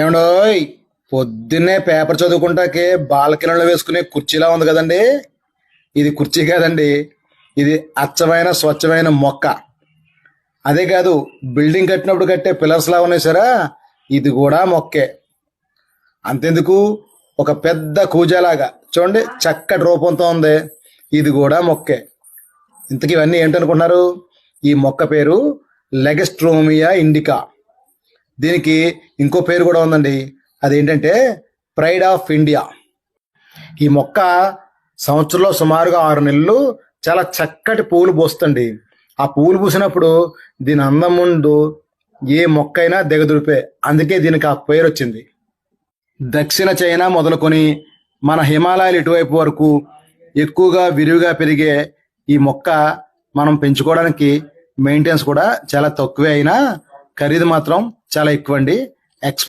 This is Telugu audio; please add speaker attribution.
Speaker 1: ఏమండోయ్, పొద్దున్నే పేపర్ చదువుకుంటాకే బాల్కనీలో వేసుకునే కుర్చీలా ఉంది కదండి. ఇది కుర్చీ కాదండి, ఇది అచ్చమైన స్వచ్ఛమైన మొక్క. అదే కాదు, బిల్డింగ్ కట్టినప్పుడు కట్టే పిల్లర్స్ లా ఉన్నాయి సరా, ఇది కూడా మొక్కే. అంతెందుకు, ఒక పెద్ద కూజాలాగా చూడండి చక్కటి రూపంతో ఉంది, ఇది కూడా మొక్కే. ఇంతకీ ఇవన్నీ ఏంటనుకుంటున్నారు? ఈ మొక్క పేరు లెగస్ట్రోమియా ఇండికా. దీనికి ఇంకో పేరు కూడా ఉందండి, అదేంటంటే ప్రైడ్ ఆఫ్ ఇండియా. ఈ మొక్క సంవత్సరంలో సుమారుగా 6 నెలలు చాలా చక్కటి పూలు పూస్తుంది. ఆ పూలు పూసినప్పుడు దీని అందం ముందు ఏ మొక్కైనా దిగదుడిపే, అందుకే దీనికి ఆ పేరు వచ్చింది. దక్షిణ చైనా మొదలుకొని మన హిమాలయాలు ఇటువైపు వరకు ఎక్కువగా విరివిగా పెరిగే ఈ మొక్క మనం పెంచుకోవడానికి మెయింటెనెన్స్ కూడా చాలా తక్కువే, అయినా ఖరీదు మాత్రం చాలా ఎక్కువ అండి.